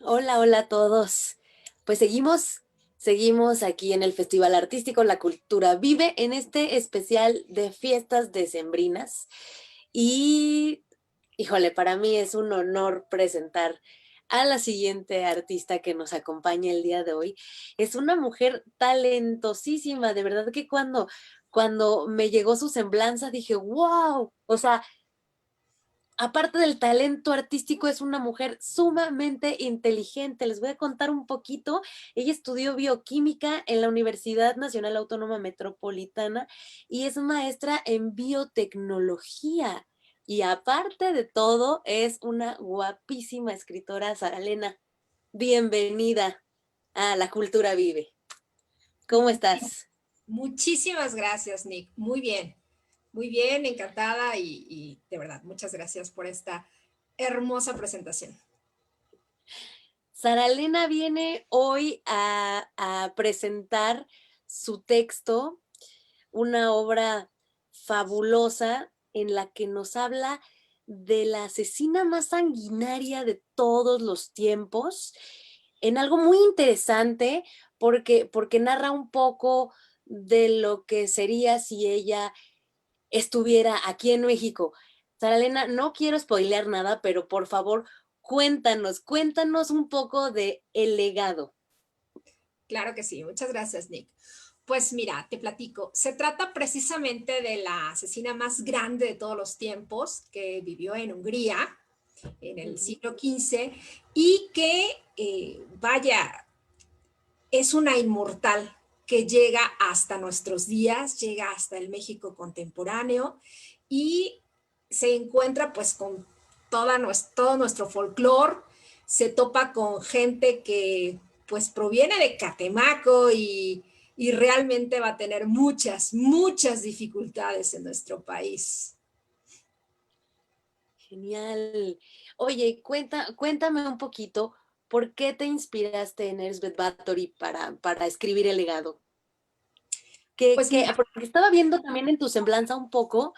Hola, hola a todos. Pues seguimos aquí en el Festival Artístico La Cultura Vive en este especial de fiestas decembrinas. Y, híjole, para mí es un honor presentar a la siguiente artista que nos acompaña el día de hoy. Es una mujer talentosísima, de verdad que cuando me llegó su semblanza dije, wow, o sea, aparte del talento artístico, es una mujer sumamente inteligente. Les voy a contar un poquito. Ella estudió bioquímica en la Universidad Nacional Autónoma Metropolitana y es maestra en biotecnología. Y aparte de todo, es una guapísima escritora. Sara Elena, bienvenida a La Cultura Vive. ¿Cómo estás? Muchísimas gracias, Nick. Muy bien, encantada y de verdad, muchas gracias por esta hermosa presentación. Sara Elena viene hoy a presentar su texto, una obra fabulosa en la que nos habla de la asesina más sanguinaria de todos los tiempos, en algo muy interesante porque narra un poco de lo que sería si ella estuviera aquí en México. Sara Elena, no quiero spoilear nada, pero por favor, cuéntanos un poco de El Legado. Claro que sí, muchas gracias, Nick. Pues mira, te platico. Se trata precisamente de la asesina más grande de todos los tiempos que vivió en Hungría en el Ujú. siglo XV y que, vaya, es una inmortal que llega hasta nuestros días, llega hasta el México contemporáneo y se encuentra pues con todo nuestro folclore, se topa con gente que pues proviene de Catemaco y realmente va a tener muchas dificultades en nuestro país. Genial. Oye, cuéntame un poquito, ¿por qué te inspiraste en Elsbeth Bathory para escribir El Legado? Pues mira, Porque estaba viendo también en tu semblanza un poco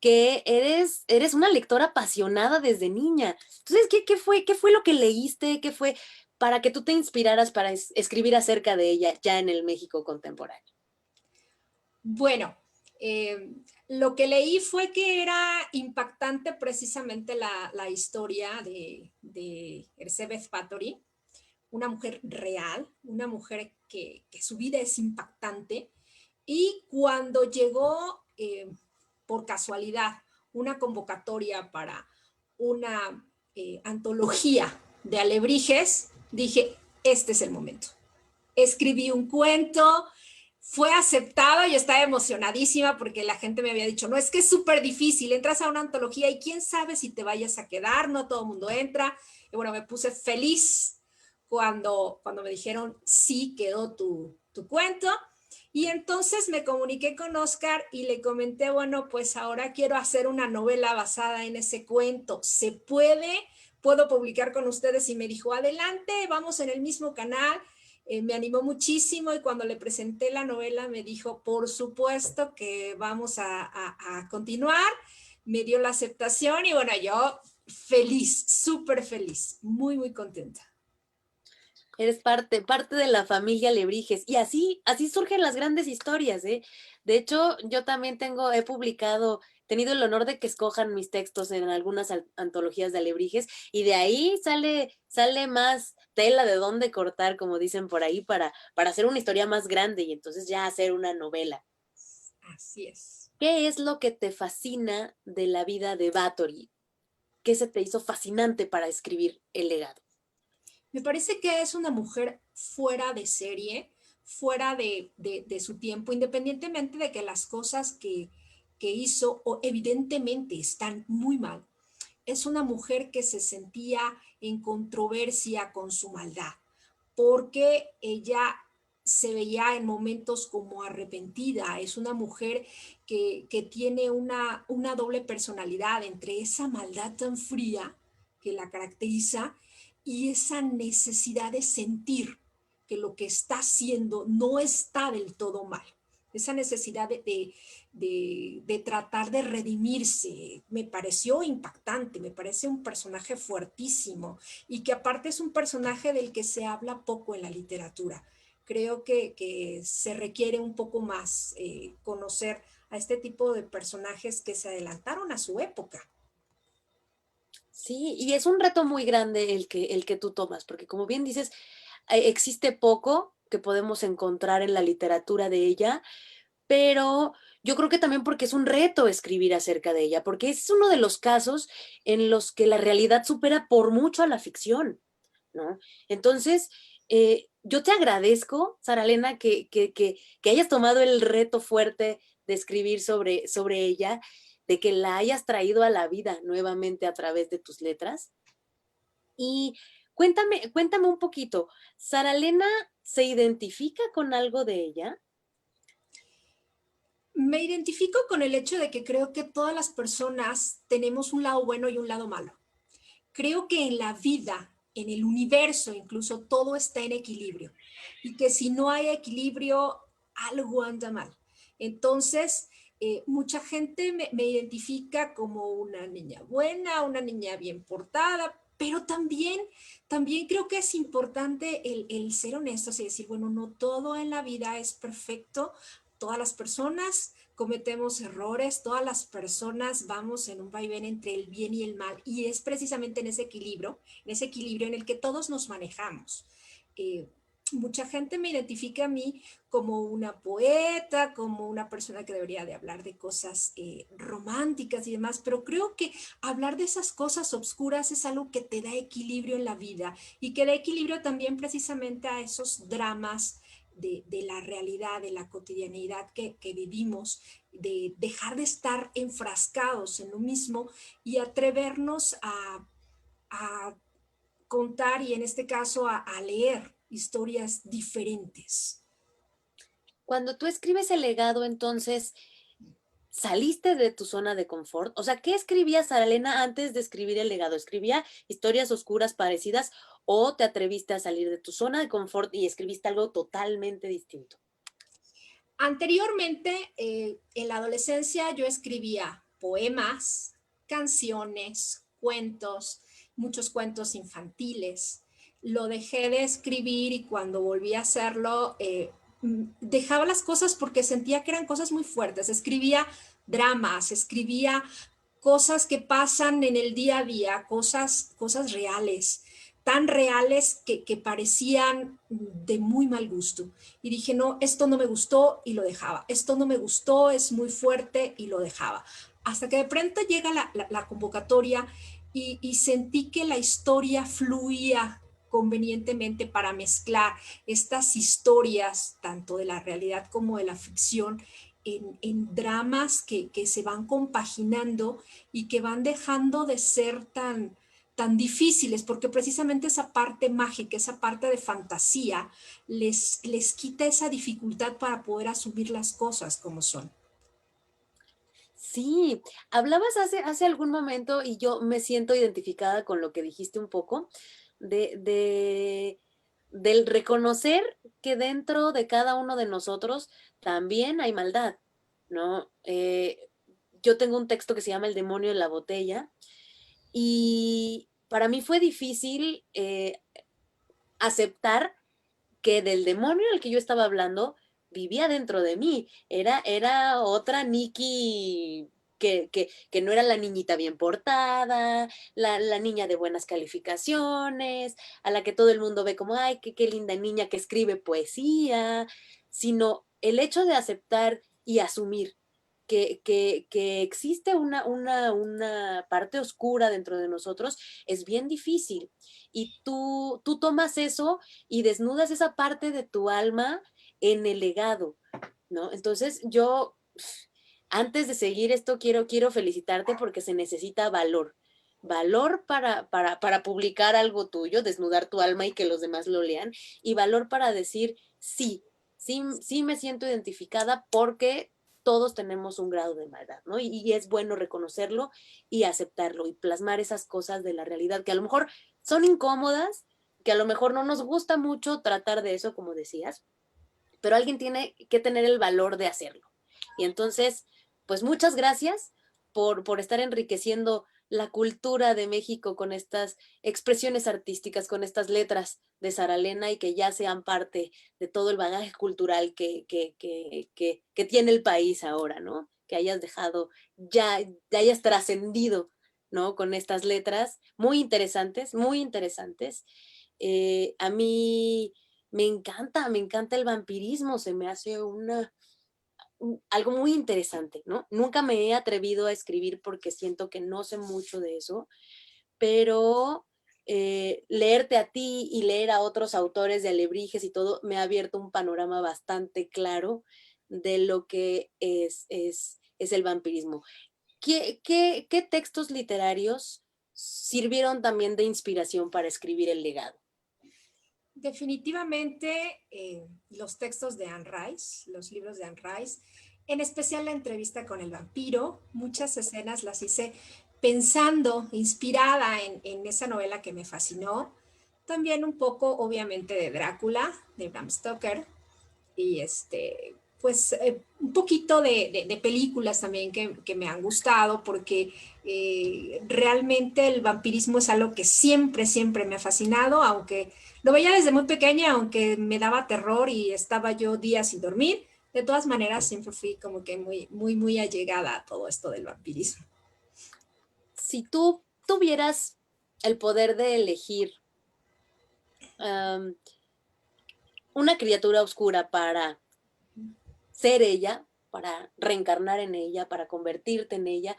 que eres una lectora apasionada desde niña. Entonces, qué fue lo que leíste? ¿Qué fue para que tú te inspiraras para escribir acerca de ella ya en el México contemporáneo? bueno, eh, lo que leí fue que era impactante precisamente la historia de Elizabeth Bathory, una mujer real, una mujer que su vida es impactante. Y cuando llegó, por casualidad, una convocatoria para una antología de alebrijes, dije, este es el momento. Escribí un cuento, fue aceptado, yo estaba emocionadísima porque la gente me había dicho, no, es que es súper difícil, entras a una antología y quién sabe si te vayas a quedar, no todo el mundo entra. Y bueno, me puse feliz cuando me dijeron, sí, quedó tu cuento. Y entonces me comuniqué con Oscar y le comenté, bueno, pues ahora quiero hacer una novela basada en ese cuento. ¿Se puede? ¿Puedo publicar con ustedes? Y me dijo, adelante, vamos en el mismo canal. Me animó muchísimo y cuando le presenté la novela me dijo, por supuesto que vamos a continuar. Me dio la aceptación y bueno, yo feliz, súper feliz, muy contenta. Eres parte de la familia Lebrijes. Y así surgen las grandes historias, ¿eh? De hecho, yo también he publicado, tenido el honor de que escojan mis textos en algunas antologías de Alebrijes, y de ahí sale más tela de dónde cortar, como dicen por ahí, para hacer una historia más grande y entonces ya hacer una novela. Así es. ¿Qué es lo que te fascina de la vida de Bathory? ¿Qué se te hizo fascinante para escribir El Legado? Me parece que es una mujer fuera de serie, fuera de su tiempo, independientemente de que las cosas que hizo o evidentemente están muy mal. Es una mujer que se sentía en controversia con su maldad, porque ella se veía en momentos como arrepentida. Es una mujer que tiene una doble personalidad entre esa maldad tan fría que la caracteriza y esa necesidad de sentir que lo que está haciendo no está del todo mal. esa necesidad de tratar de redimirse. Me pareció impactante, me parece un personaje fuertísimo y que aparte es un personaje del que se habla poco en la literatura. Creo que se requiere un poco más conocer a este tipo de personajes que se adelantaron a su época. Sí, y es un reto muy grande el que tú tomas, porque como bien dices, existe poco que podemos encontrar en la literatura de ella, pero yo creo que también porque es un reto escribir acerca de ella, porque es uno de los casos en los que la realidad supera por mucho a la ficción, ¿no? Entonces, yo te agradezco, Sara Elena, que hayas tomado el reto fuerte de escribir sobre ella, de que la hayas traído a la vida nuevamente a través de tus letras. Y cuéntame un poquito, ¿Sara Elena se identifica con algo de ella? Me identifico con el hecho de que creo que todas las personas tenemos un lado bueno y un lado malo. Creo que en la vida, en el universo incluso, todo está en equilibrio y que si no hay equilibrio, algo anda mal. Entonces, mucha gente me identifica como una niña buena, una niña bien portada, pero también creo que es importante el ser honestos y decir, bueno, no todo en la vida es perfecto, todas las personas cometemos errores, todas las personas vamos en un vaivén entre el bien y el mal, y es precisamente en ese equilibrio en el que todos nos manejamos. Eh, Mucha gente me identifica a mí como una poeta, como una persona que debería de hablar de cosas románticas y demás, pero creo que hablar de esas cosas obscuras es algo que te da equilibrio en la vida y que da equilibrio también precisamente a esos dramas de la realidad, de la cotidianidad que vivimos, de dejar de estar enfrascados en lo mismo y atrevernos a contar y en este caso a leer historias diferentes. Cuando tú escribes el legado, entonces, ¿saliste de tu zona de confort? O sea, ¿qué escribía Sara Elena antes de escribir el legado? ¿Escribía historias oscuras parecidas o te atreviste a salir de tu zona de confort y escribiste algo totalmente distinto? Anteriormente, en la adolescencia, yo escribía poemas, canciones, cuentos, muchos cuentos infantiles. Lo dejé de escribir y cuando volví a hacerlo, dejaba las cosas porque sentía que eran cosas muy fuertes. Escribía dramas, escribía cosas que pasan en el día a día, cosas reales, tan reales que parecían de muy mal gusto. Y dije, no, esto no me gustó y lo dejaba. Esto no me gustó, es muy fuerte y lo dejaba. Hasta que de pronto llega la convocatoria y sentí que la historia fluía convenientemente para mezclar estas historias, tanto de la realidad como de la ficción, en dramas que se van compaginando y que van dejando de ser tan difíciles, porque precisamente esa parte mágica, esa parte de fantasía, les quita esa dificultad para poder asumir las cosas como son. Sí, hablabas hace algún momento y yo me siento identificada con lo que dijiste un poco, de del reconocer que dentro de cada uno de nosotros también hay maldad, ¿no? Yo tengo un texto que se llama El demonio en la botella y para mí fue difícil aceptar que del demonio al que yo estaba hablando vivía dentro de mí. Era otra Nikki que no era la niñita bien portada, la niña de buenas calificaciones, a la que todo el mundo ve como, ay, qué linda niña que escribe poesía, sino el hecho de aceptar y asumir que existe una parte oscura dentro de nosotros es bien difícil. Y tú tomas eso y desnudas esa parte de tu alma en el legado, ¿no? Entonces yo, antes de seguir esto, quiero felicitarte porque se necesita valor. Valor para publicar algo tuyo, desnudar tu alma y que los demás lo lean, y valor para decir, sí me siento identificada porque todos tenemos un grado de maldad, ¿no? Y es bueno reconocerlo y aceptarlo y plasmar esas cosas de la realidad que a lo mejor son incómodas, que a lo mejor no nos gusta mucho tratar de eso, como decías, pero alguien tiene que tener el valor de hacerlo. Y entonces, pues muchas gracias por estar enriqueciendo la cultura de México con estas expresiones artísticas, con estas letras de Sara Elena y que ya sean parte de todo el bagaje cultural que tiene el país ahora, ¿no? Que hayas dejado, ya hayas trascendido, ¿no? Con estas letras muy interesantes. A mí me encanta el vampirismo, se me hace algo muy interesante, ¿no? Nunca me he atrevido a escribir porque siento que no sé mucho de eso, pero leerte a ti y leer a otros autores de alebrijes y todo me ha abierto un panorama bastante claro de lo que es el vampirismo. ¿Qué textos literarios sirvieron también de inspiración para escribir El legado? Definitivamente los textos de Anne Rice, los libros de Anne Rice, en especial la entrevista con el vampiro, muchas escenas las hice pensando, inspirada en esa novela que me fascinó. También un poco, obviamente, de Drácula, de Bram Stoker, y pues un poquito de películas también que me han gustado, porque realmente el vampirismo es algo que siempre, siempre me ha fascinado, aunque lo veía desde muy pequeña, aunque me daba terror y estaba yo días sin dormir. De todas maneras, siempre fui como que muy, muy, muy allegada a todo esto del vampirismo. Si tú tuvieras el poder de elegir um, una criatura oscura para ser ella, para reencarnar en ella, para convertirte en ella,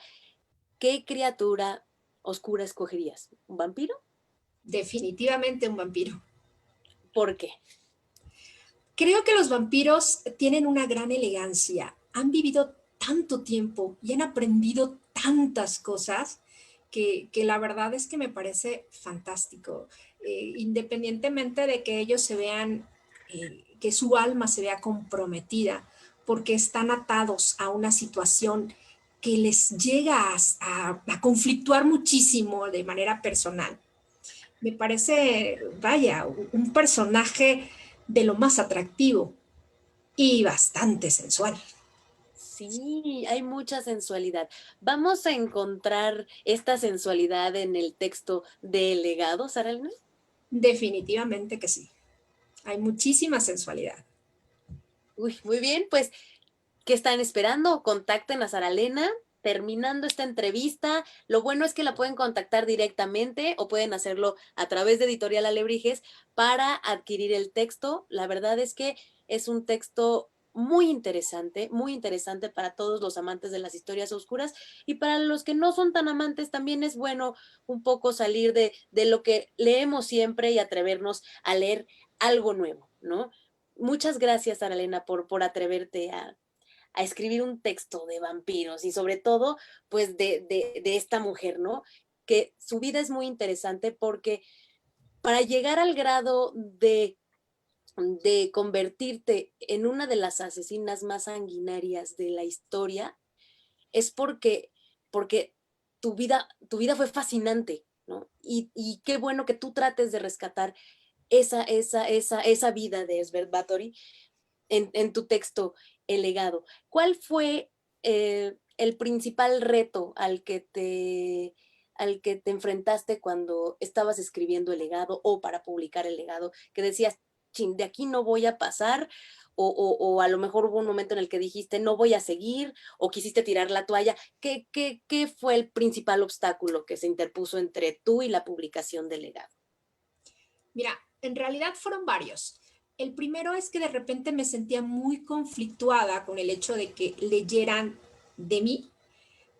¿qué criatura oscura escogerías? ¿Un vampiro? Definitivamente un vampiro. ¿Por qué? Creo que los vampiros tienen una gran elegancia. Han vivido tanto tiempo y han aprendido tantas cosas que la verdad es que me parece fantástico. Independientemente de que ellos se vean, que su alma se vea comprometida porque están atados a una situación que les llega a conflictuar muchísimo de manera personal. Me parece, vaya, un personaje de lo más atractivo y bastante sensual. Sí, hay mucha sensualidad. ¿Vamos a encontrar esta sensualidad en el texto de El legado, Sara Elena? Definitivamente que sí. Hay muchísima sensualidad. Uy, muy bien, pues ¿qué están esperando? Contacten a Sara Elena. Terminando esta entrevista, lo bueno es que la pueden contactar directamente o pueden hacerlo a través de Editorial Alebrijes para adquirir el texto. La verdad es que es un texto muy interesante para todos los amantes de las historias oscuras y para los que no son tan amantes también es bueno un poco salir de lo que leemos siempre y atrevernos a leer algo nuevo, ¿no? Muchas gracias, Sara Elena, por atreverte a escribir un texto de vampiros y sobre todo, pues, de esta mujer, ¿no? Que su vida es muy interesante porque para llegar al grado de convertirte en una de las asesinas más sanguinarias de la historia, es porque tu vida fue fascinante, ¿no? Y qué bueno que tú trates de rescatar esa vida de Esbert Bathory en tu texto El legado. ¿Cuál fue el principal reto al que te enfrentaste cuando estabas escribiendo El legado o para publicar El legado? Que decías, chin, de aquí no voy a pasar, o a lo mejor hubo un momento en el que dijiste, no voy a seguir, o quisiste tirar la toalla. ¿Qué fue el principal obstáculo que se interpuso entre tú y la publicación del legado? Mira, en realidad fueron varios. El primero es que de repente me sentía muy conflictuada con el hecho de que leyeran de mí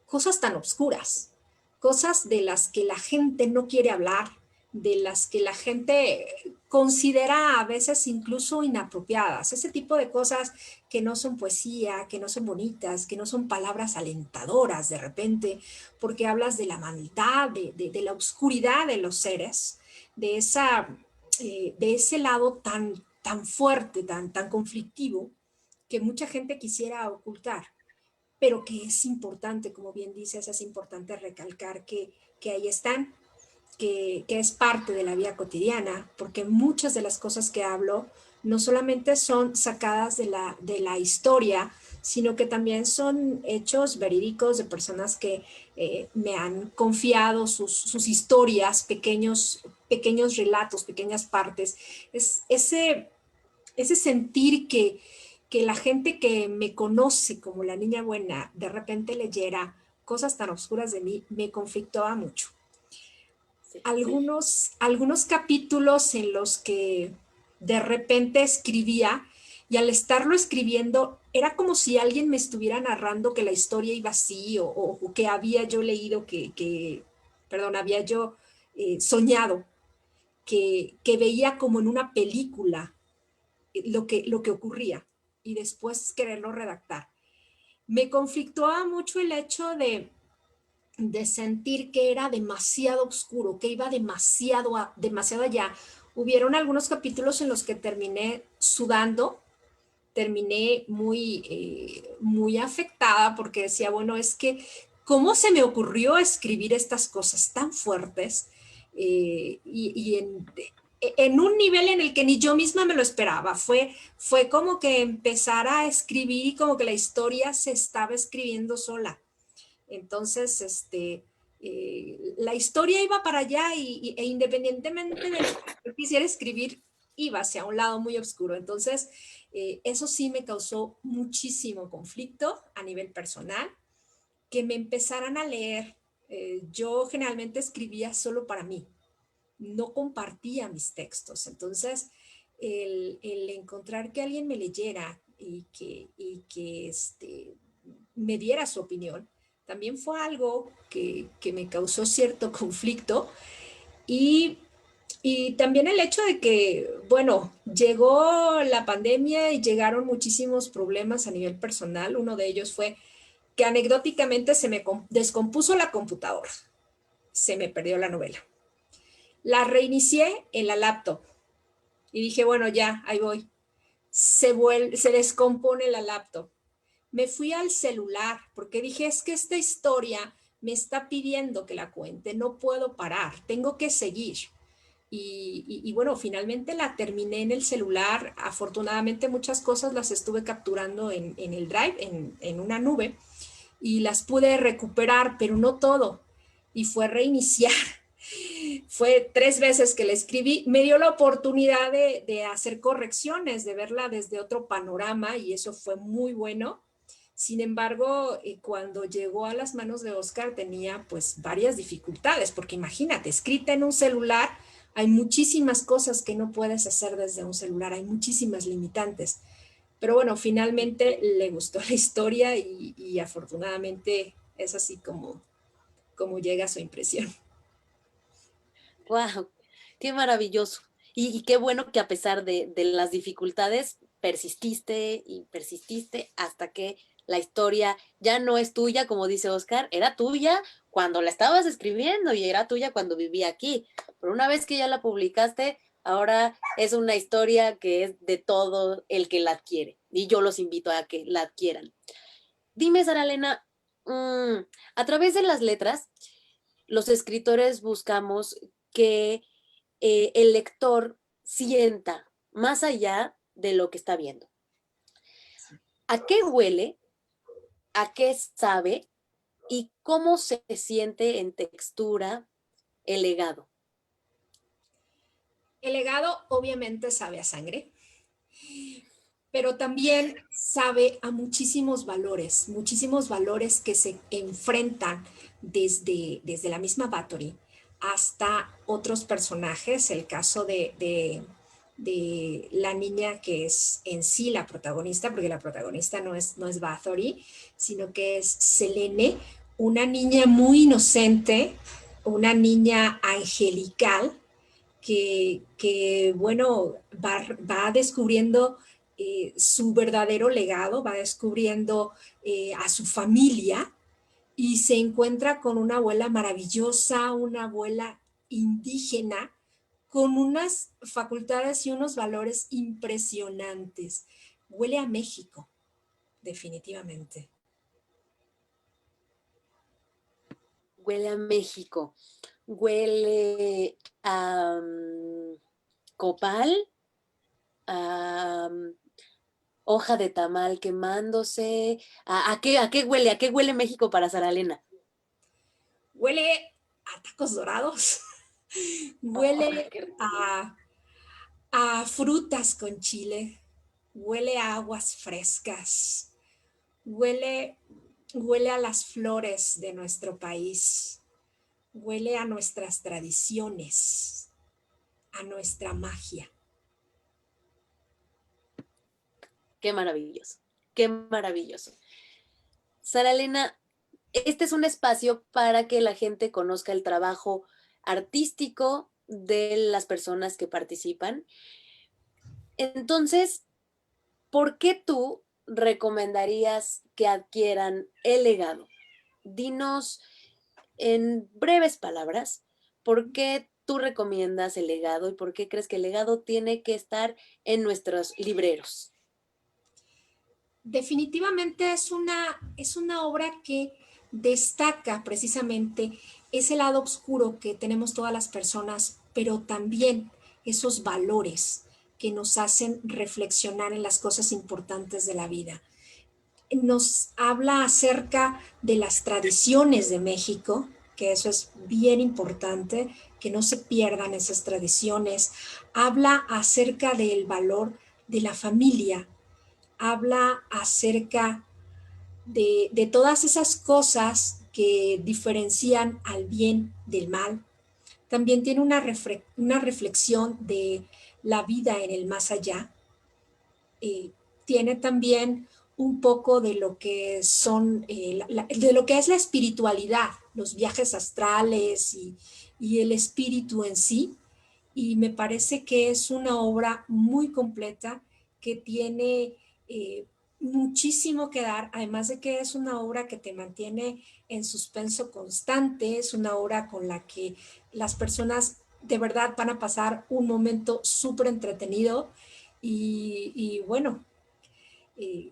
cosas tan obscuras, cosas de las que la gente no quiere hablar, de las que la gente considera a veces incluso inapropiadas, ese tipo de cosas que no son poesía, que no son bonitas, que no son palabras alentadoras de repente, porque hablas de la maldad, de la oscuridad de los seres, de, de ese lado tan, tan fuerte, tan conflictivo, que mucha gente quisiera ocultar, pero que es importante, como bien dices, es importante recalcar que ahí están, que es parte de la vida cotidiana, porque muchas de las cosas que hablo no solamente son sacadas de la historia, sino que también son hechos verídicos de personas que me han confiado sus historias, pequeños relatos, pequeñas partes. Es ese sentir que la gente que me conoce como la niña buena de repente leyera cosas tan oscuras de mí, me conflictaba mucho. Sí. Algunos capítulos en los que de repente escribía y al estarlo escribiendo era como si alguien me estuviera narrando que la historia iba así o que había yo leído perdón, había yo soñado, que veía como en una película lo que ocurría y después quererlo redactar. Me conflictuaba mucho el hecho de sentir que era demasiado oscuro, que iba demasiado allá. Hubieron algunos capítulos en los que terminé sudando, terminé muy afectada porque decía, bueno, es que, ¿cómo se me ocurrió escribir estas cosas tan fuertes? Y en un nivel en el que ni yo misma me lo esperaba. Fue como que empezar a escribir y como que la historia se estaba escribiendo sola. Entonces, la historia iba para allá e independientemente de lo que yo quisiera escribir, iba hacia un lado muy oscuro. Entonces, eso sí me causó muchísimo conflicto a nivel personal, que me empezaran a leer. Yo generalmente escribía solo para mí, no compartía mis textos. Entonces, el encontrar que alguien me leyera y que me diera su opinión, también fue algo que me causó cierto conflicto y, y también el hecho de que, bueno, llegó la pandemia y llegaron muchísimos problemas a nivel personal. Uno de ellos fue que anecdóticamente se me descompuso la computadora, se me perdió la novela. La reinicié en la laptop y dije, bueno, ya, ahí voy. Se descompone la laptop. Me fui al celular porque dije, es que esta historia me está pidiendo que la cuente, no puedo parar, tengo que seguir. Y bueno, finalmente la terminé en el celular. Afortunadamente muchas cosas las estuve capturando en el drive, en una nube, y las pude recuperar, pero no todo. Y fue reiniciar. Fue 3 veces que la escribí. Me dio la oportunidad de hacer correcciones, de verla desde otro panorama y eso fue muy bueno. Sin embargo, cuando llegó a las manos de Oscar tenía pues varias dificultades, porque imagínate, escrita en un celular, hay muchísimas cosas que no puedes hacer desde un celular, hay muchísimas limitantes. Pero bueno, finalmente le gustó la historia y afortunadamente es así como llega su impresión. ¡Wow! ¡Qué maravilloso! Y qué bueno que a pesar de las dificultades persististe y persististe hasta que la historia ya no es tuya, como dice Oscar, era tuya cuando la estabas escribiendo y era tuya cuando vivía aquí. Pero una vez que ya la publicaste, ahora es una historia que es de todo el que la adquiere. Y yo los invito a que la adquieran. Dime, Sara Elena, a través de las letras, los escritores buscamos que el lector sienta más allá de lo que está viendo. ¿A qué huele? ¿A qué sabe? ¿Y cómo se siente en textura el legado? El legado obviamente sabe a sangre, pero también sabe a muchísimos valores que se enfrentan desde la misma Bathory hasta otros personajes, el caso de la niña que es en sí la protagonista, porque la protagonista no es Bathory, sino que es Selene, una niña muy inocente, una niña angelical, bueno, va descubriendo su verdadero legado, va descubriendo a su familia y se encuentra con una abuela maravillosa, una abuela indígena con unas facultades y unos valores impresionantes. Huele a México, definitivamente. Huele a México, huele a copal, hoja de tamal quemándose. ¿A qué huele? ¿A qué huele México para Sara Elena? Huele a tacos dorados, Oh, huele qué rico. a frutas con chile, huele a aguas frescas, huele, huele a las flores de nuestro país, huele a nuestras tradiciones, a nuestra magia. Qué maravilloso. Qué maravilloso. Sara Elena, este es un espacio para que la gente conozca el trabajo artístico de las personas que participan. Entonces, ¿por qué tú recomendarías que adquieran el legado? Dinos en breves palabras, ¿por qué tú recomiendas el legado y por qué crees que el legado tiene que estar en nuestros libreros? Definitivamente es una obra que destaca precisamente ese lado oscuro que tenemos todas las personas, pero también esos valores que nos hacen reflexionar en las cosas importantes de la vida. Nos habla acerca de las tradiciones de México, que eso es bien importante, que no se pierdan esas tradiciones. Habla acerca del valor de la familia, habla acerca de todas esas cosas que diferencian al bien del mal. También tiene una reflexión de la vida en el más allá. Tiene también un poco de lo que son, de lo que es la espiritualidad, los viajes astrales y el espíritu en sí. Y me parece que es una obra muy completa que tiene eh, muchísimo que dar, además de que es una obra que te mantiene en suspenso constante, es una obra con la que las personas de verdad van a pasar un momento súper entretenido y bueno,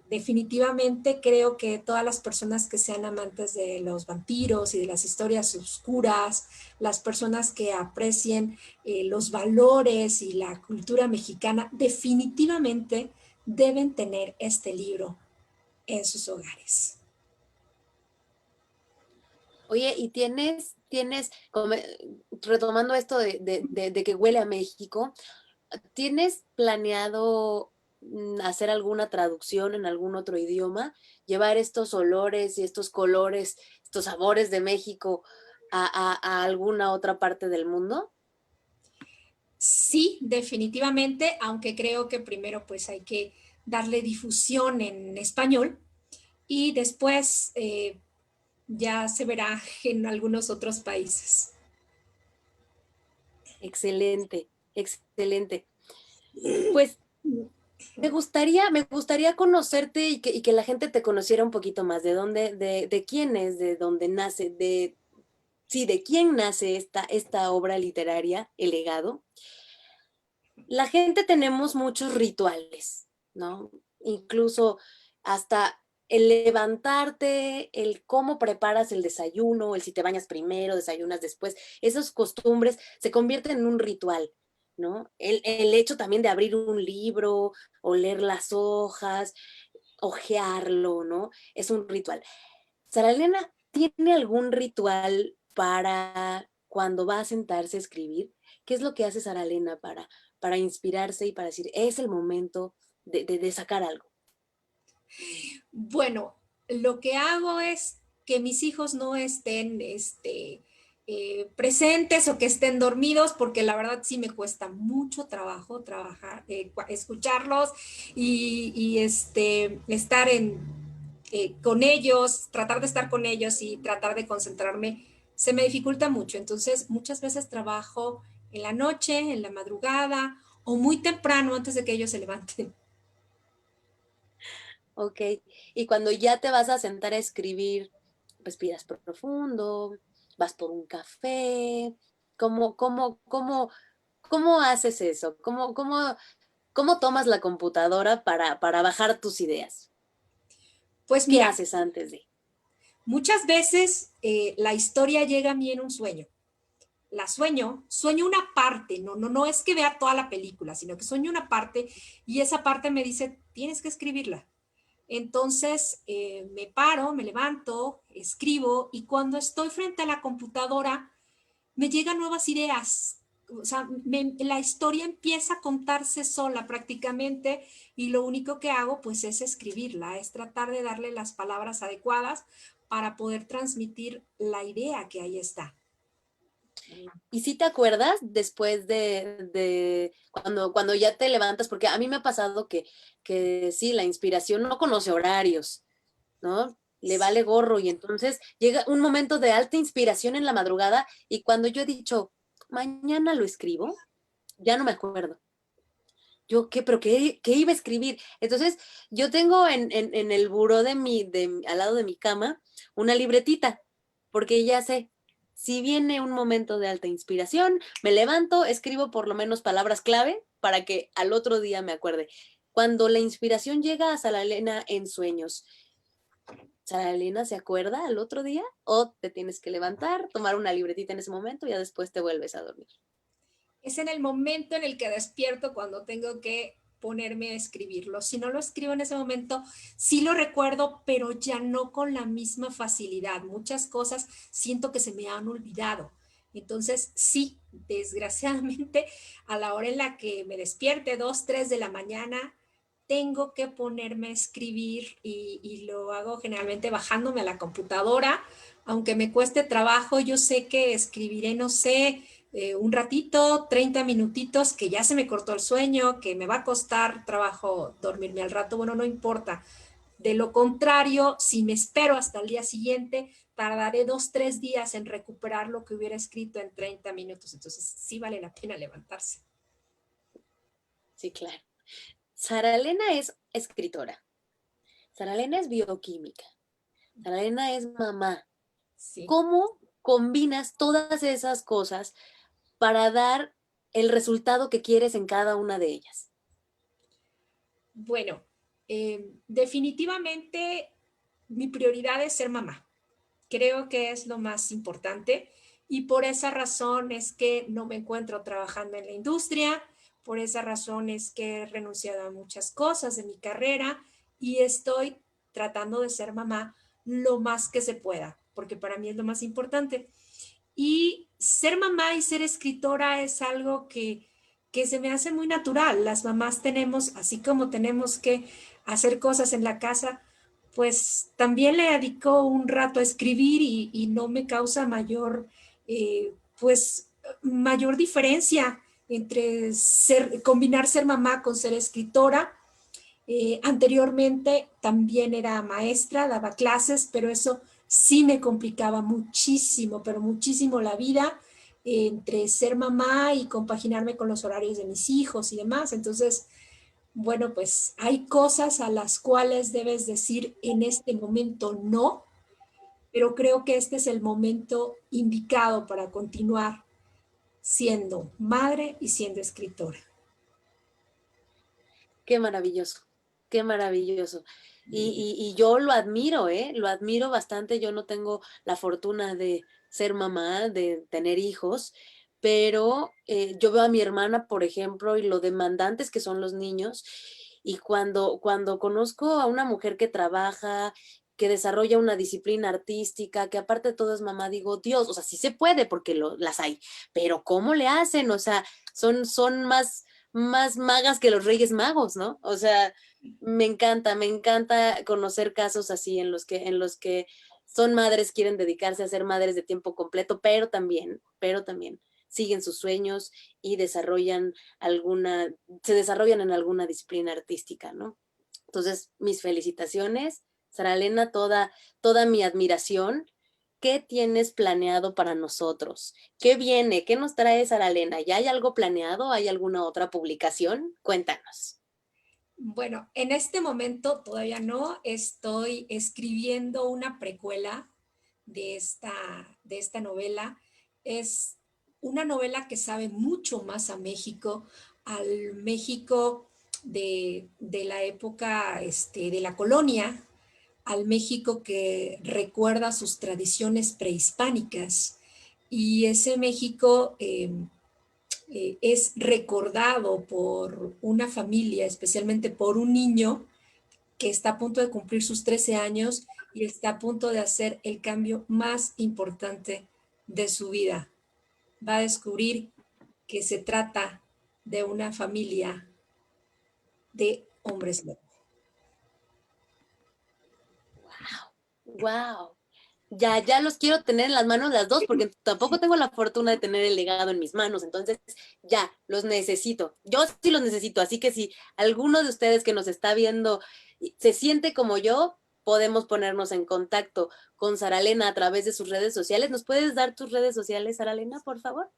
definitivamente creo que todas las personas que sean amantes de los vampiros y de las historias oscuras, las personas que aprecien los valores y la cultura mexicana, definitivamente deben tener este libro en sus hogares. Oye, y retomando esto de que huele a México, ¿tienes planeado hacer alguna traducción en algún otro idioma? ¿Llevar estos olores y estos colores, estos sabores de México a alguna otra parte del mundo? Sí, definitivamente, aunque creo que primero pues hay que darle difusión en español y después ya se verá en algunos otros países. Excelente, excelente. Pues me gustaría conocerte y que la gente te conociera un poquito más, de quién es, de dónde nace, sí, de quién nace esta obra literaria, El legado. La gente tenemos muchos rituales, ¿no? Incluso hasta el levantarte, el cómo preparas el desayuno, el si te bañas primero, desayunas después, esas costumbres se convierten en un ritual, ¿no? El hecho también de abrir un libro, oler las hojas, ojearlo, ¿no? Es un ritual. Sara Elena, ¿tiene algún ritual para cuando va a sentarse a escribir? ¿Qué es lo que hace Sara Elena para inspirarse y para decir, es el momento de sacar algo? Bueno, lo que hago es que mis hijos no estén presentes o que estén dormidos, porque la verdad sí me cuesta mucho trabajo trabajar, escucharlos y estar con ellos, tratar de estar con ellos y tratar de concentrarme, se me dificulta mucho. Entonces, muchas veces trabajo en la noche, en la madrugada o muy temprano antes de que ellos se levanten. Ok, y cuando ya te vas a sentar a escribir, respiras profundo, vas por un café, ¿cómo haces eso? ¿Cómo tomas la computadora para bajar tus ideas? Pues ¿Qué mira, haces antes de? muchas veces la historia llega a mí en un sueño. la sueño una parte, no es que vea toda la película, sino que sueño una parte y esa parte me dice, tienes que escribirla. Entonces me paro, me levanto, escribo y cuando estoy frente a la computadora me llegan nuevas ideas. O sea, la historia empieza a contarse sola prácticamente y lo único que hago pues es escribirla, es tratar de darle las palabras adecuadas para poder transmitir la idea que ahí está. ¿Y si te acuerdas después de cuando ya te levantas? Porque a mí me ha pasado que sí, la inspiración no conoce horarios, ¿no? Le vale gorro y entonces llega un momento de alta inspiración en la madrugada y cuando yo he dicho, mañana lo escribo, ya no me acuerdo. Yo, ¿qué? ¿Pero qué iba a escribir? Entonces, yo tengo en el buró al lado de mi cama, una libretita, porque ya sé, si viene un momento de alta inspiración, me levanto, escribo por lo menos palabras clave para que al otro día me acuerde. Cuando la inspiración llega a Sara Elena en sueños, ¿Sara Elena se acuerda al otro día? ¿O te tienes que levantar, tomar una libretita en ese momento y ya después te vuelves a dormir? Es en el momento en el que despierto cuando tengo que ponerme a escribirlo. Si no lo escribo en ese momento, sí lo recuerdo, pero ya no con la misma facilidad. Muchas cosas siento que se me han olvidado. Entonces, sí, desgraciadamente, a la hora en la que me despierte, 2, 3 de la mañana, tengo que ponerme a escribir y lo hago generalmente bajándome a la computadora. Aunque me cueste trabajo, yo sé que escribiré, no sé, un ratito, 30 minutitos, que ya se me cortó el sueño, que me va a costar trabajo dormirme al rato, bueno, no importa. De lo contrario, si me espero hasta el día siguiente, tardaré 2, 3 días en recuperar lo que hubiera escrito en 30 minutos. Entonces, sí vale la pena levantarse. Sí, claro. Sara Elena es escritora. Sara Elena es bioquímica. Sara Elena es mamá. Sí. ¿Cómo combinas todas esas cosas para dar el resultado que quieres en cada una de ellas? Bueno, definitivamente mi prioridad es ser mamá. Creo que es lo más importante y por esa razón es que no me encuentro trabajando en la industria, por esa razón es que he renunciado a muchas cosas de mi carrera y estoy tratando de ser mamá lo más que se pueda, porque para mí es lo más importante. Y ser mamá y ser escritora es algo que se me hace muy natural. Las mamás tenemos, así como tenemos que hacer cosas en la casa, pues también le dedico un rato a escribir y no me causa mayor, pues, mayor diferencia entre combinar ser mamá con ser escritora. Anteriormente también era maestra, daba clases, pero eso sí me complicaba muchísimo, pero muchísimo la vida entre ser mamá y compaginarme con los horarios de mis hijos y demás. Entonces, bueno, pues hay cosas a las cuales debes decir en este momento no, pero creo que este es el momento indicado para continuar siendo madre y siendo escritora. Qué maravilloso, qué maravilloso. Y yo lo admiro, ¿eh? Lo admiro bastante. Yo no tengo la fortuna de ser mamá, de tener hijos, pero yo veo a mi hermana, por ejemplo, y lo demandantes que son los niños. Y cuando conozco a una mujer que trabaja, que desarrolla una disciplina artística, que aparte de todo es mamá, digo, Dios, o sea, sí se puede porque las hay, pero ¿cómo le hacen? O sea, son más magas que los Reyes Magos, ¿no? O sea, me encanta conocer casos así en los que son madres, quieren dedicarse a ser madres de tiempo completo, pero también siguen sus sueños y se desarrollan en alguna disciplina artística, ¿no? Entonces, mis felicitaciones, Sara Elena, toda mi admiración. ¿Qué tienes planeado para nosotros? ¿Qué viene? ¿Qué nos trae Sara Elena? ¿Ya hay algo planeado? ¿Hay alguna otra publicación? Cuéntanos. Bueno, en este momento todavía no. Estoy escribiendo una precuela de esta novela. Es una novela que sabe mucho más a México, al México de la época de la colonia, al México que recuerda sus tradiciones prehispánicas. y ese México es recordado por una familia, especialmente por un niño que está a punto de cumplir sus 13 años y está a punto de hacer el cambio más importante de su vida. Va a descubrir que se trata de una familia de hombres lobo. Wow. Ya los quiero tener en las manos las dos, porque tampoco tengo la fortuna de tener el legado en mis manos, entonces ya, los necesito. Yo sí los necesito, así que si alguno de ustedes que nos está viendo se siente como yo, podemos ponernos en contacto con Sara Elena a través de sus redes sociales. ¿Nos puedes dar tus redes sociales, Sara Elena, por favor?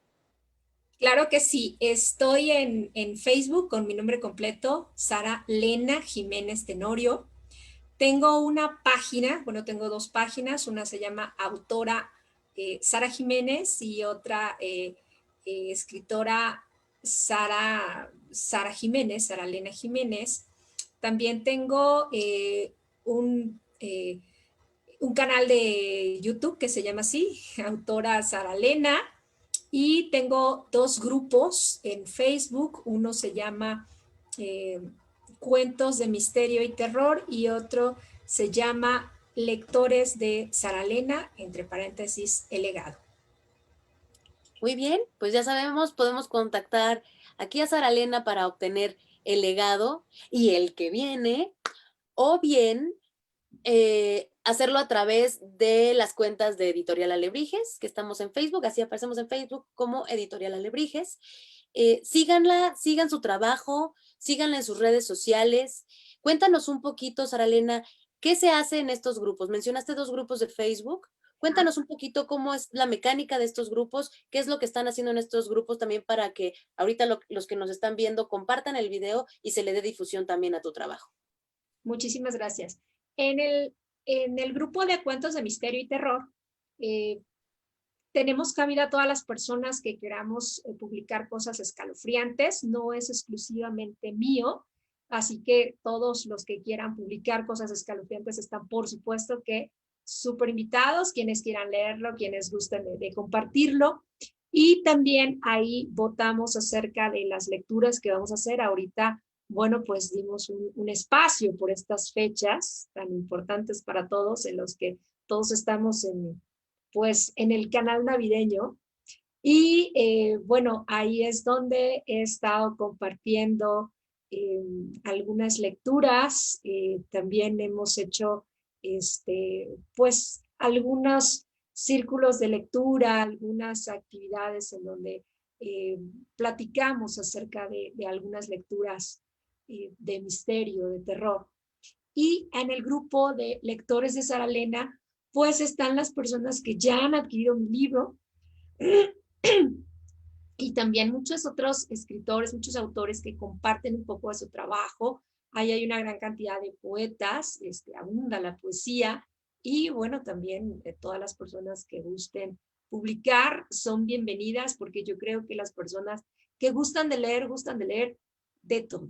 Claro que sí, estoy en Facebook con mi nombre completo, Sara Lena Jiménez Tenorio. Tengo una página, bueno, tengo dos páginas, una se llama autora Sara Jiménez y otra escritora Sara Jiménez, Sara Elena Jiménez. También tengo un canal de YouTube que se llama así, autora Sara Elena, y tengo dos grupos en Facebook, uno se llama eh, Cuentos de Misterio y Terror y otro se llama Lectores de Sara Elena, entre paréntesis, El Legado. Muy bien, pues ya sabemos, podemos contactar aquí a Sara Elena para obtener el legado y el que viene, o bien hacerlo a través de las cuentas de Editorial Alebrijes, que estamos en Facebook, así aparecemos en Facebook como Editorial Alebrijes. Síganla, sigan su trabajo, síganla en sus redes sociales. Cuéntanos un poquito, Sara Elena, ¿qué se hace en estos grupos? Mencionaste dos grupos de Facebook. Cuéntanos un poquito cómo es la mecánica de estos grupos, qué es lo que están haciendo en estos grupos también para que ahorita los que nos están viendo compartan el video y se le dé difusión también a tu trabajo. Muchísimas gracias. En el grupo de Cuentos de Misterio y Terror, eh, tenemos cabida a todas las personas que queramos publicar cosas escalofriantes, no es exclusivamente mío, así que todos los que quieran publicar cosas escalofriantes están, por supuesto, que súper invitados, quienes quieran leerlo, quienes gusten de compartirlo. Y también ahí votamos acerca de las lecturas que vamos a hacer ahorita. Bueno, pues dimos un espacio por estas fechas tan importantes para todos, en los que todos estamos pues en el canal navideño. Y bueno, ahí es donde he estado compartiendo algunas lecturas. También hemos hecho pues algunos círculos de lectura, algunas actividades en donde eh, platicamos acerca de algunas lecturas de misterio, de terror. Y en el grupo de lectores de Sara Elena, pues están las personas que ya han adquirido mi libro y también muchos otros escritores, muchos autores que comparten un poco de su trabajo. Ahí hay una gran cantidad de poetas, abunda la poesía y bueno, también todas las personas que gusten publicar son bienvenidas porque yo creo que las personas que gustan de leer de todo.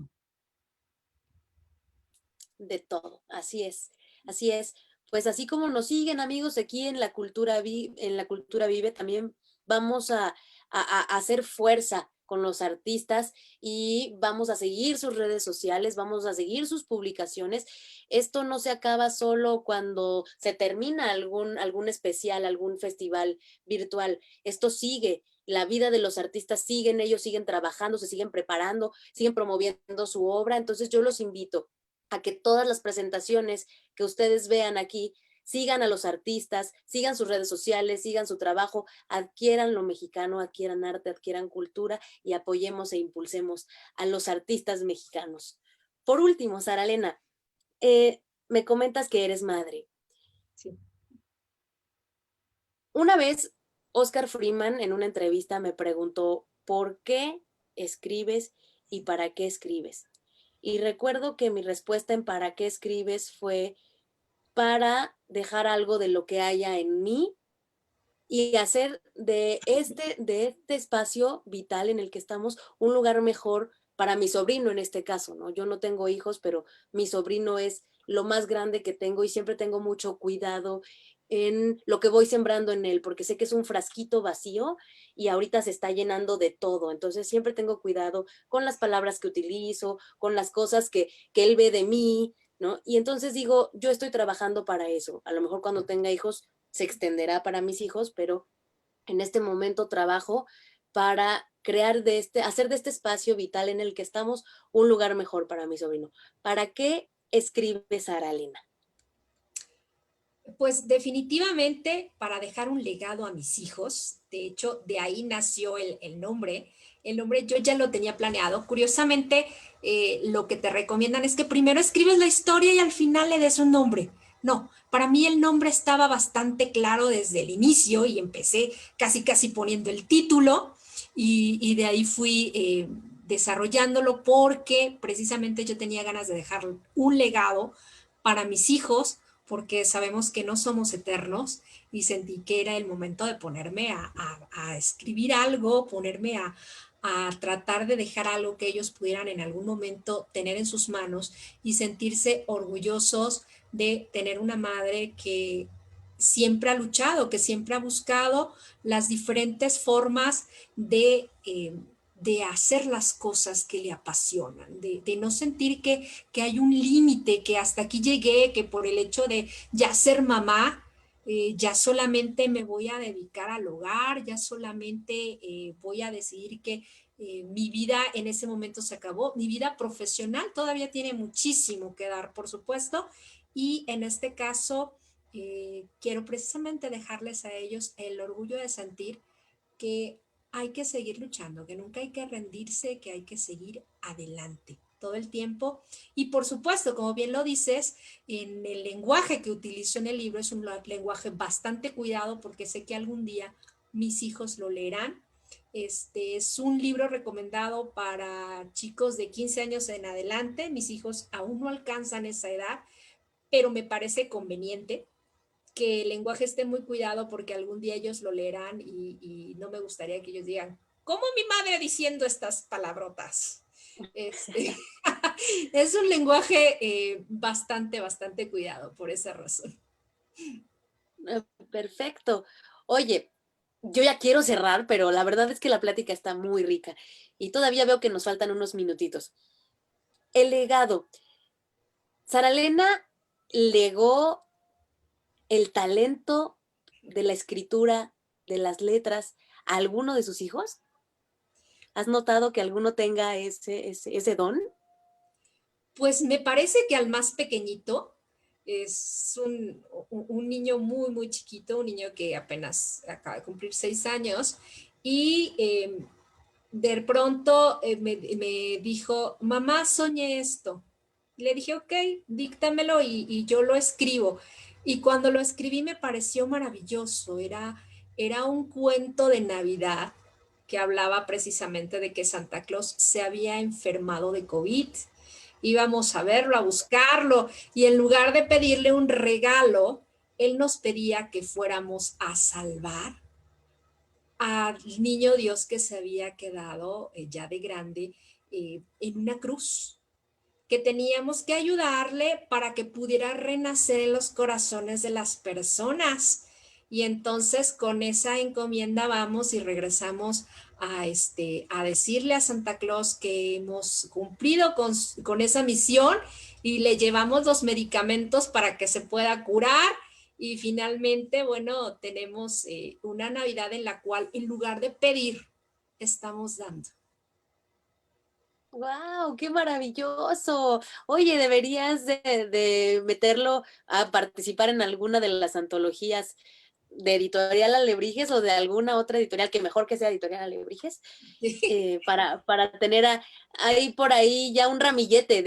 De todo, así es, así es. Pues así como nos siguen amigos aquí en la cultura, en la cultura vive, también vamos a hacer fuerza con los artistas y vamos a seguir sus redes sociales, vamos a seguir sus publicaciones. Esto no se acaba solo cuando se termina algún especial, algún festival virtual. Esto sigue. La vida de los artistas siguen, ellos siguen trabajando, se siguen preparando, siguen promoviendo su obra. Entonces yo los invito a que todas las presentaciones que ustedes vean aquí sigan a los artistas, sigan sus redes sociales, sigan su trabajo, adquieran lo mexicano, adquieran arte, adquieran cultura y apoyemos e impulsemos a los artistas mexicanos. Por último, Sara Elena, me comentas que eres madre. Sí. Una vez, Oscar Freeman en una entrevista me preguntó, ¿por qué escribes y para qué escribes? Y recuerdo que mi respuesta en para qué escribes fue para dejar algo de lo que haya en mí y hacer de este espacio vital en el que estamos un lugar mejor para mi sobrino en este caso, ¿no? Yo no tengo hijos, pero mi sobrino es lo más grande que tengo y siempre tengo mucho cuidado en lo que voy sembrando en él, porque sé que es un frasquito vacío y ahorita se está llenando de todo. Entonces siempre tengo cuidado con las palabras que utilizo, con las cosas que él ve de mí, ¿no? Y entonces digo, yo estoy trabajando para eso. A lo mejor cuando tenga hijos se extenderá para mis hijos, pero en este momento trabajo para crear hacer de este espacio vital en el que estamos un lugar mejor para mi sobrino. ¿Para qué escribe Sara Elena? Pues definitivamente para dejar un legado a mis hijos. De hecho, de ahí nació el nombre. El nombre yo ya lo tenía planeado. Curiosamente, lo que te recomiendan es que primero escribes la historia y al final le des un nombre. No, para mí el nombre estaba bastante claro desde el inicio y empecé casi casi poniendo el título y de ahí fui desarrollándolo porque precisamente yo tenía ganas de dejar un legado para mis hijos porque sabemos que no somos eternos y sentí que era el momento de ponerme a escribir algo, ponerme a tratar de dejar algo que ellos pudieran en algún momento tener en sus manos y sentirse orgullosos de tener una madre que siempre ha luchado, que siempre ha buscado las diferentes formas de hacer las cosas que le apasionan, de no sentir que hay un límite, que hasta aquí llegué, que por el hecho de ya ser mamá, ya solamente me voy a dedicar al hogar, ya solamente voy a decidir que mi vida en ese momento se acabó. Mi vida profesional todavía tiene muchísimo que dar, por supuesto, y en este caso quiero precisamente dejarles a ellos el orgullo de sentir que hay que seguir luchando, que nunca hay que rendirse, que hay que seguir adelante todo el tiempo. Y por supuesto, como bien lo dices, en el lenguaje que utilizo en el libro es un lenguaje bastante cuidado porque sé que algún día mis hijos lo leerán. Este es un libro recomendado para chicos de 15 años en adelante. Mis hijos aún no alcanzan esa edad, pero me parece conveniente que el lenguaje esté muy cuidado porque algún día ellos lo leerán y no me gustaría que ellos digan, ¿cómo mi madre diciendo estas palabrotas? Este, es un lenguaje bastante cuidado por esa razón. Perfecto. Oye, yo ya quiero cerrar, pero la verdad es que la plática está muy rica y todavía veo que nos faltan unos minutitos. El legado. Sara Elena legó el talento de la escritura, de las letras, a alguno de sus hijos. ¿Has notado que alguno tenga ese don? Pues me parece que al más pequeñito es un niño muy chiquito, un niño que apenas acaba de cumplir 6 años y de pronto me dijo, mamá, soñé esto. Le dije, ok, díctamelo y yo lo escribo. Y cuando lo escribí me pareció maravilloso. Era un cuento de Navidad que hablaba precisamente de que Santa Claus se había enfermado de COVID. Íbamos a verlo, a buscarlo, y en lugar de pedirle un regalo, él nos pedía que fuéramos a salvar al niño Dios que se había quedado ya de grande en una cruz, que teníamos que ayudarle para que pudiera renacer en los corazones de las personas. Y entonces con esa encomienda vamos y regresamos a decirle a Santa Claus que hemos cumplido con esa misión y le llevamos los medicamentos para que se pueda curar. Y finalmente, bueno, tenemos una Navidad en la cual en lugar de pedir, estamos dando. ¡Wow! ¡Qué maravilloso! Oye, deberías de meterlo a participar en alguna de las antologías de Editorial Alebrijes o de alguna otra editorial, que mejor que sea Editorial Alebrijes, para tener ahí por ahí ya un ramillete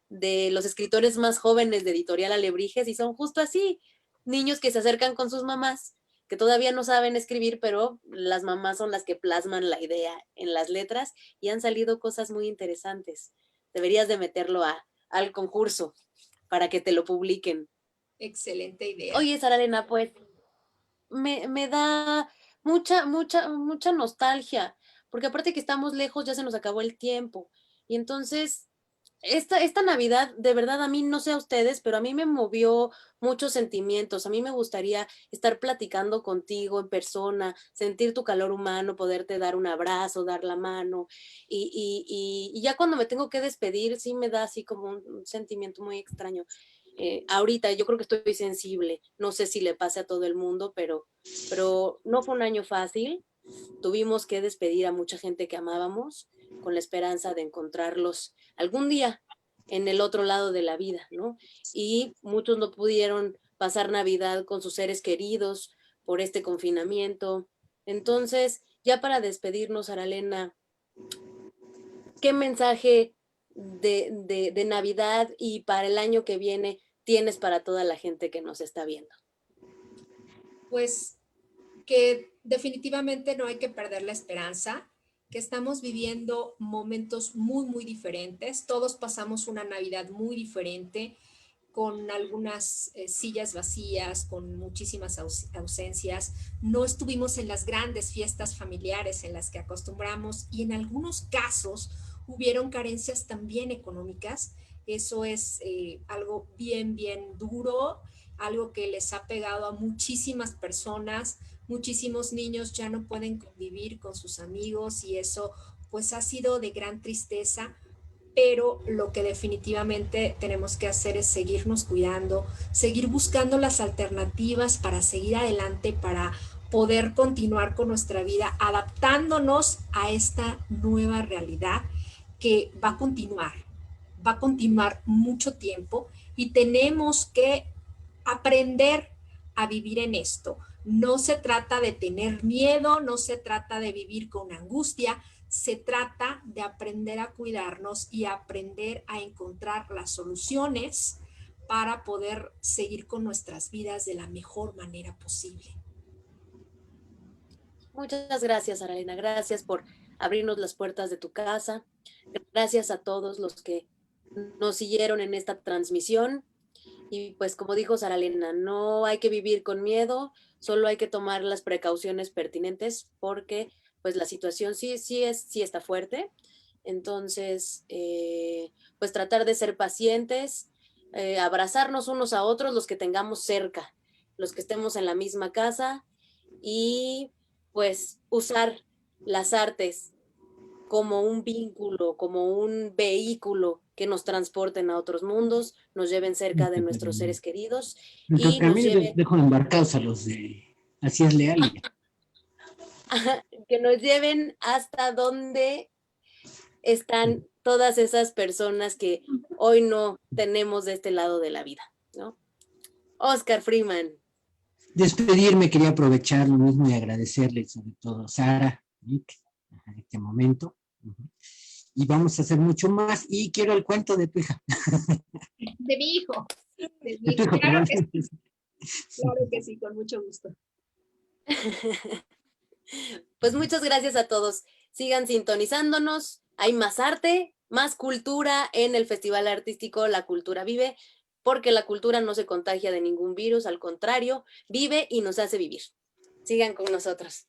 de los escritores más jóvenes de Editorial Alebrijes y son justo así, niños que se acercan con sus mamás, que todavía no saben escribir, pero las mamás son las que plasman la idea en las letras y han salido cosas muy interesantes. Deberías de meterlo al concurso para que te lo publiquen. Excelente idea. Oye, Sara Elena, pues me da mucha nostalgia, porque aparte que estamos lejos, ya se nos acabó el tiempo. Y entonces esta Navidad, de verdad, a mí, no sé a ustedes, pero a mí me movió muchos sentimientos. A mí me gustaría estar platicando contigo en persona, sentir tu calor humano, poderte dar un abrazo, dar la mano. Y ya cuando me tengo que despedir, sí me da así como un sentimiento muy extraño. Ahorita yo creo que estoy sensible. No sé si le pase a todo el mundo, pero no fue un año fácil. Tuvimos que despedir a mucha gente que amábamos con la esperanza de encontrarlos algún día en el otro lado de la vida, ¿no? Y muchos no pudieron pasar Navidad con sus seres queridos por este confinamiento. Entonces, ya para despedirnos, Aralena, ¿qué mensaje de Navidad y para el año que viene tienes para toda la gente que nos está viendo? Pues que definitivamente no hay que perder la esperanza, que estamos viviendo momentos muy, muy diferentes. Todos pasamos una Navidad muy diferente, con algunas sillas vacías, con muchísimas ausencias. No estuvimos en las grandes fiestas familiares en las que acostumbramos y en algunos casos hubieron carencias también económicas. Eso es algo bien, bien duro, algo que les ha pegado a muchísimas personas. Muchísimos niños ya no pueden convivir con sus amigos y eso pues ha sido de gran tristeza, pero lo que definitivamente tenemos que hacer es seguirnos cuidando, seguir buscando las alternativas para seguir adelante, para poder continuar con nuestra vida, adaptándonos a esta nueva realidad que va a continuar mucho tiempo y tenemos que aprender a vivir en esto. No se trata de tener miedo, no se trata de vivir con angustia, se trata de aprender a cuidarnos y aprender a encontrar las soluciones para poder seguir con nuestras vidas de la mejor manera posible. Muchas gracias, Aralena. Gracias por abrirnos las puertas de tu casa. Gracias a todos los que nos siguieron en esta transmisión. Y pues como dijo Saralena, no hay que vivir con miedo, solo hay que tomar las precauciones pertinentes porque pues la situación sí está fuerte. Entonces, pues tratar de ser pacientes, abrazarnos unos a otros, los que tengamos cerca, los que estemos en la misma casa y pues usar las artes como un vínculo, como un vehículo que nos transporten a otros mundos, nos lleven cerca de nuestros seres queridos Me y toca a nos mí, lleven, dejo embarcados a los de Así es leal. que nos lleven hasta donde están todas esas personas que hoy no tenemos de este lado de la vida, ¿no? Oscar Freeman. Despedirme, quería aprovechar lo mismo y agradecerle sobre todo a Sara, Nick, en este momento. Y vamos a hacer mucho más. Y quiero el cuento de tu hija. De mi hijo, de mi De tu hijo, hijo, perdón. claro que sí, con mucho gusto. Pues muchas gracias a todos. Sigan sintonizándonos. Hay más arte, más cultura en el Festival Artístico La Cultura Vive, porque la cultura no se contagia de ningún virus, al contrario, vive y nos hace vivir. Sigan con nosotros.